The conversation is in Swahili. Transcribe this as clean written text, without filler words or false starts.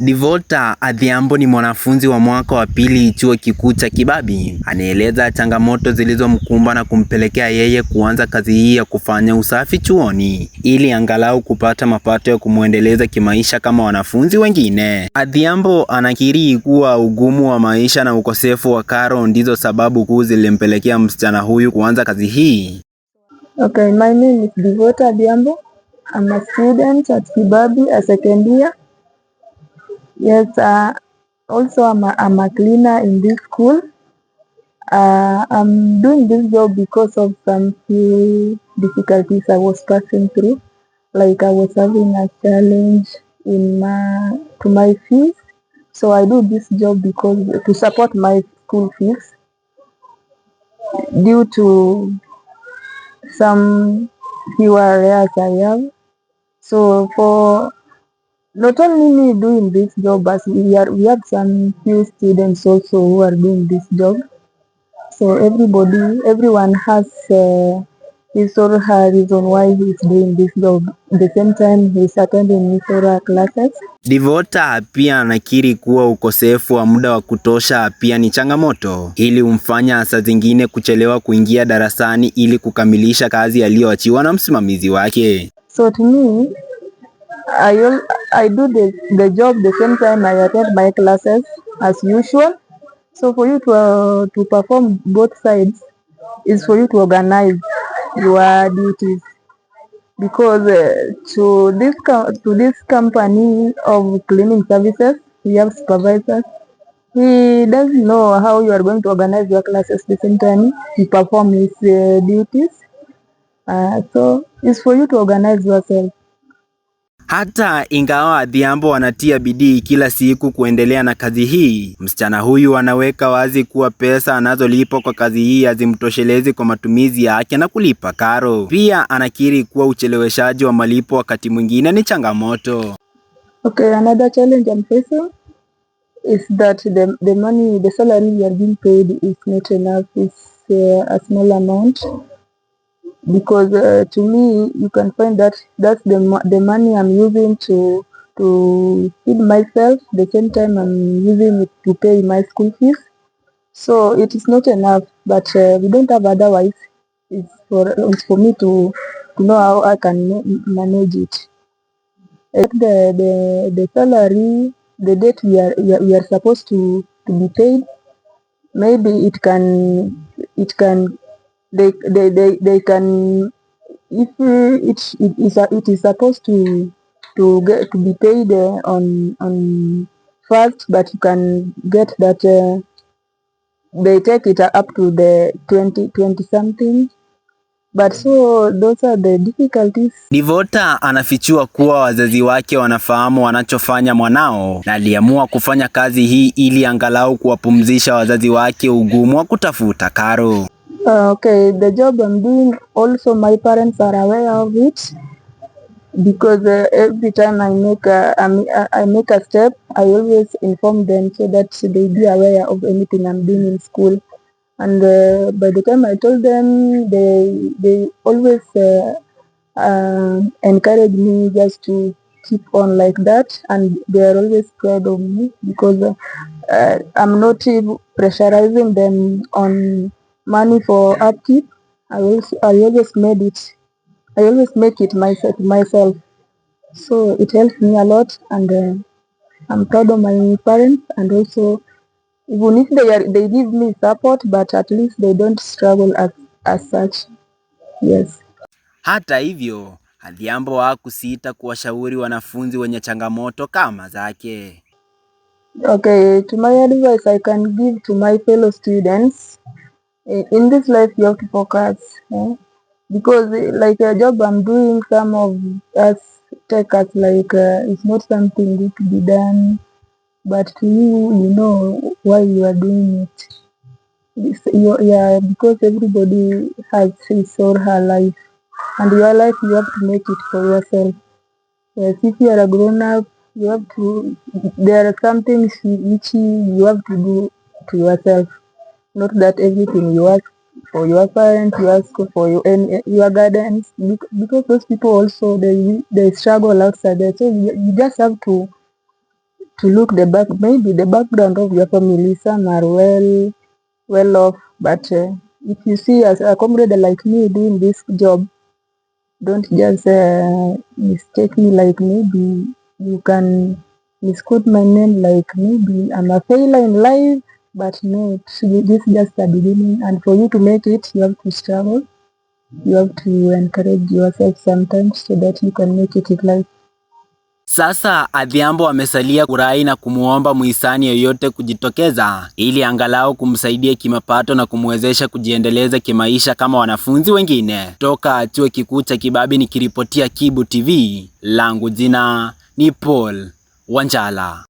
Devota Adhiambo ni mwanafunzi wa mwaka wa pili chuo kikuu cha Kibabii. Anaeleza changamoto zilizomkumba na kumpelekea yeye kuanza kazi hii ya kufanya usafi chuoni ili angalau kupata mapato ya kumuendeleza kimaisha kama wanafunzi wengine. Adhiambo anakiri kuwa ugumu wa maisha na ukosefu wa karo ndizo sababu kuu zilimpelekea msichana huyu kuanza kazi hii. Okay, my name is Devota Adhiambo. I'm a student at Kibabii, a second year. Yes, also I'm a cleaner in this school. I'm doing this job because of some few difficulties I was passing through. Like I was having a challenge to my fees. So I do this job because to support my school fees due to some few areas I have. So for not only me doing this job, but we have some few students also who are doing this job. So everyone has his or her reason why he's doing this job. At the same time, he's attending his or her classes. Devota pia anakiri kuwa ukosefu wa muda wa kutosha pia ni changamoto. Hili humfanya saa zingine kuchelewa kuingia darasani ili kukamilisha kazi aliyoachiwa na msimamizi wake. So to me, I do the job the same time I attend my classes as usual. So for you to perform both sides is for you to organize your duties, because to this company of cleaning services, we have supervisors. He doesn't know how you are going to organize your classes at the same time you perform his duties. So it's for you to organize yourself. Hata ingawa Adhiambo anatia bidii kila siku kuendelea na kazi hii, msichana huyu anaweka wazi kuwa pesa anazolipa kwa kazi hii hazimtoshelezi kwa matumizi yake na kulipa karo. Pia anakiri kuwa ucheleweshaji wa malipo wakati mwingine ni changamoto. Okay, another challenge I'm facing is that the salary we are being paid is not enough. It's a small amount. Because to me, you can find that that's the money I'm using to feed myself. The same time I'm using it to pay my school fees. So it is not enough, but we don't have otherwise. It's for me to know how I can manage it. The salary, the date we are supposed to be paid, maybe it can they can, if it is supposed to be paid on first, but you can get that they take it up to the 20 something. But so those are the difficulties. Devota anafichua kuwa wazazi wake wanafahamu wanachofanya mwanao na aliamua kufanya kazi hii ili angalau kuwapumzisha wazazi wake ugumu wa kutafuta karo. Okay, the job I'm doing also my parents are aware of it, because every time I make a step, I always inform them so that they be aware of anything I'm doing in school. And by the time I told them, they always encourage me just to keep on like that, and they are always proud of me because I'm not pressurizing them on money for upkeep. I always make it myself. So it helps me a lot, and I'm proud of my parents, and also even if they give me support, but at least they don't struggle as such. Yes. Hata hivyo, Adhiambo hakusita kuwashauri wanafunzi wenye changamoto kama zake. Okay, to my advice I can give to my fellow students, in this life you have to focus, because like a job I'm doing, some of us take us like it's not something good to be done, but to you know why you are doing it. Because everybody has his or her life, and your life you have to make it for yourself. Yes, if you are a grown up, you have to, there are some things which you have to do to yourself. Not that everything you ask for your parents, you ask for your guidance, because those people also they struggle outside there. So you just have to to look the back, maybe the background of your family. Some are well off, but if you see as a comrade like me doing this job, don't just mistake me like maybe you can misquote my name like maybe I'm a failure in life, but no, this is just the beginning. And for you to make it, you have to struggle. You have to encourage yourself sometimes so that you can make it in life. Sasa Adhiambo amesalia kurai na kumuomba muhisani yoyote kujitokeza ili angalau kumsaidia kimapato na kumwezesha kujiendeleza kimaisha kama wanafunzi wengine. Toka chuo kikuu cha Kibabii nikiripotia Kibu TV, langu jina ni Paul Wanjala.